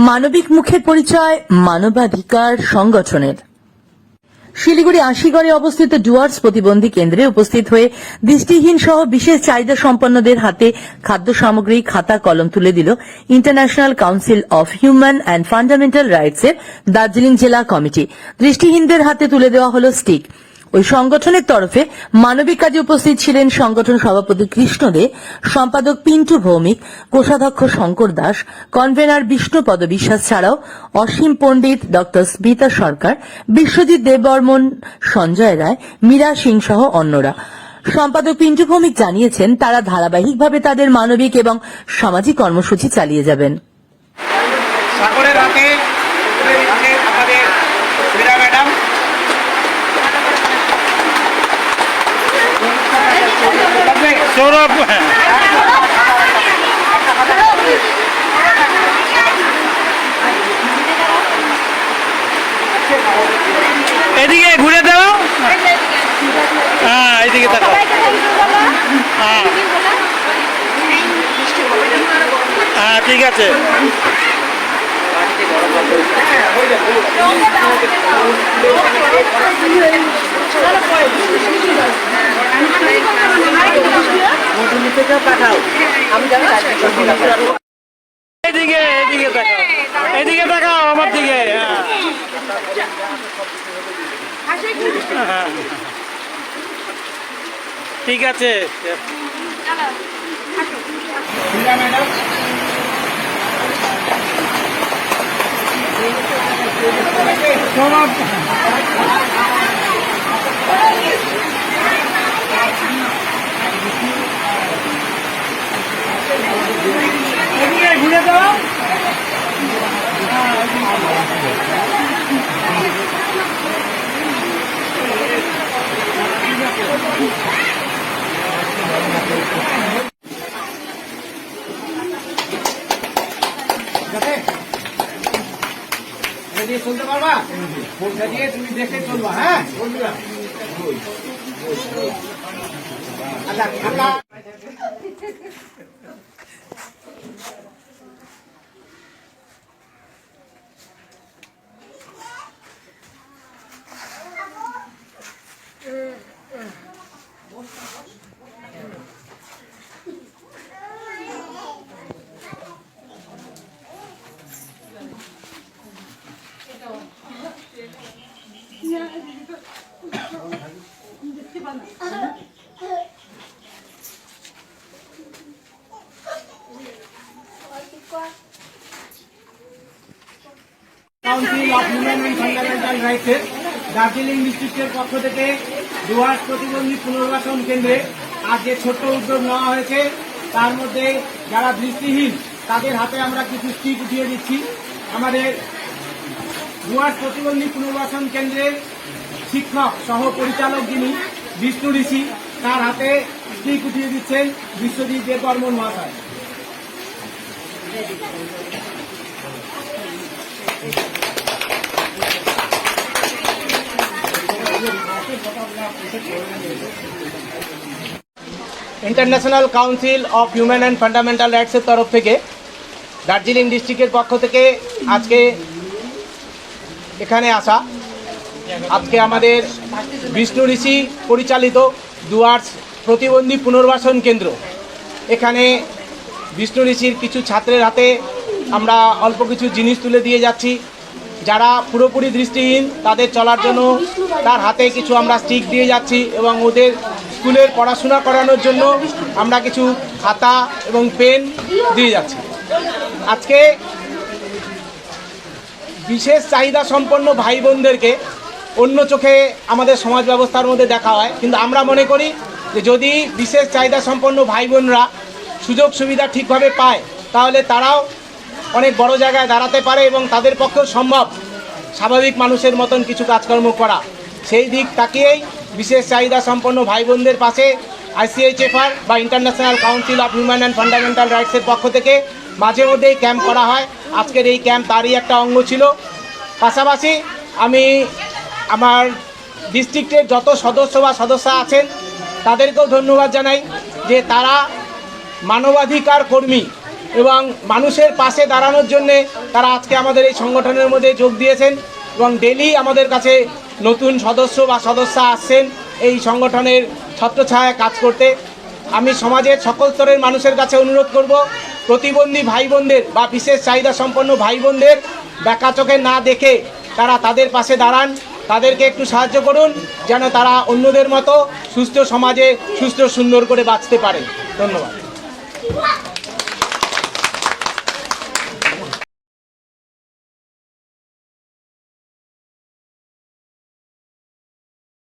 মানবিক মুখের পরিচয় মানবাধিকার সংগঠনের। শিলিগুড়ি আশিগড়ে অবস্থিত ডুয়ার্স প্রতিবন্ধী কেন্দ্রে উপস্থিত হয়ে দৃষ্টিহীন সহ বিশেষ চাহিদা সম্পন্নদের হাতে খাদ্য সামগ্রী, খাতা, কলম তুলে দিল international council of human and fundamental রাইটসের দার্জিলিং জেলা কমিটি। দৃষ্টিহীনদের হাতে তুলে দেওয়া হল স্টিক। ওই সংগঠনের তরফে মানবিক কাজে উপস্থিত ছিলেন সংগঠন সভাপতি কৃষ্ণ দে, সম্পাদক পিন্টু ভৌমিক, কোষাধ্যক্ষ শঙ্কর দাস, কনভেনার বিষ্ণুপদ বিশ্বাস ছাড়াও অসীম পণ্ডিত, ডক্টর স্মিতা সরকার, বিশ্বজিৎ দেববর্মন, সঞ্জয় রায়, মীরা সিং সহ অন্যরা। সম্পাদক পিন্টু ভৌমিক জানিয়েছেন তারা ধারাবাহিকভাবে তাদের মানবিক এবং সামাজিক কর্মসূচি চালিয়ে যাবেন। সৌরভ এদিকে ঘুরে দাও। হ্যাঁ, এদিকে তাকাও। হ্যাঁ হ্যাঁ, ঠিক আছে। এদিকে এদিকে তাকাও, এদিকে তাকাও আমার দিকে। হ্যাঁ, ঠিক আছে। ঘুরে দাও। চলতে পারবা, ফোনটা দিয়ে তুমি দেখে চলবা। হ্যাঁ, আচ্ছা। Council of human and fundamental রাইটসের দার্জিলিং ডিস্ট্রিক্টের পক্ষ থেকে ডুয়ার্স প্রতিবন্ধী পুনর্বাসন কেন্দ্রে আজ যে ছোট্ট উদ্যোগ নেওয়া হয়েছে, তার মধ্যে যারা দৃষ্টিহীন তাদের হাতে আমরা কিছু স্টিক উঠিয়ে দিচ্ছি। আমাদের ডুয়ার্স প্রতিবন্ধী পুনর্বাসন কেন্দ্রের শিক্ষক সহ পরিচালক যিনি বিষ্ণু ঋষি, তার হাতে স্টিক উঠিয়ে দিচ্ছেন বিশ্বজিৎ দেববর্মন মহাশয়। International council of human and fundamental রাইটসের তরফ থেকে দার্জিলিং ডিস্ট্রিক্টের পক্ষ থেকে আজকে এখানে আসা। আজকে আমাদের বিষ্ণু ঋষি পরিচালিত ডুয়ার্স প্রতিবন্ধী পুনর্বাসন কেন্দ্র, এখানে বিষ্ণু ঋষির কিছু ছাত্রের হাতে আমরা অল্প কিছু জিনিস তুলে দিয়ে যাচ্ছি। যারা পুরোপুরি দৃষ্টিহীন তাদের চলার জন্য তার হাতে কিছু আমরা স্টিক দিয়ে যাচ্ছি এবং ওদের স্কুলের পড়াশোনা করানোর জন্য আমরা কিছু খাতা এবং পেন দিয়ে যাচ্ছি। আজকে বিশেষ চাহিদা সম্পন্ন ভাই বোনদেরকে অন্য চোখে আমাদের সমাজ ব্যবস্থার মধ্যে দেখা হয়, কিন্তু আমরা মনে করি যে যদি বিশেষ চাহিদা সম্পন্ন ভাই বোনরা সুযোগ সুবিধা ঠিকভাবে পায় তাহলে তারাও অনেক বড় জায়গায় দাঁড়াতে পারে এবং তাদের পক্ষেও সম্ভব স্বাভাবিক মানুষের মতন কিছু কাজকর্ম করা। সেই দিক তাকিয়েই বিশেষ চাহিদা সম্পন্ন ভাই বোনদের পাশে ICHFR বা international council of human and fundamental রাইটসের পক্ষ থেকে মাঝে মধ্যেই ক্যাম্প করা হয়। আজকের এই ক্যাম্প তারই একটা অঙ্গ ছিল। পাশাপাশি আমি আমার ডিস্ট্রিক্টের যত সদস্য বা সদস্যা আছেন তাদেরকেও ধন্যবাদ জানাই যে তারা মানবাধিকার কর্মী এবং মানুষের পাশে দাঁড়ানোর জন্যে তারা আজকে আমাদের এই সংগঠনের মধ্যে যোগ দিয়েছেন এবং ডেলি আমাদের কাছে নতুন সদস্য বা সদস্যা আসছেন এই সংগঠনের ছত্রছায়ায় কাজ করতে। আমি সমাজের সকল স্তরের মানুষের কাছে অনুরোধ করব, প্রতিবন্ধী ভাই বোনদের বা বিশেষ চাহিদা সম্পন্ন ভাই বোনদের ব্যাকা চোখে না দেখে তারা তাদের পাশে দাঁড়ান, তাদেরকে একটু সাহায্য করুন যেন তারা অন্যদের মতো সুস্থ সমাজে সুস্থ সুন্দর করে বাঁচতে পারে। ধন্যবাদ।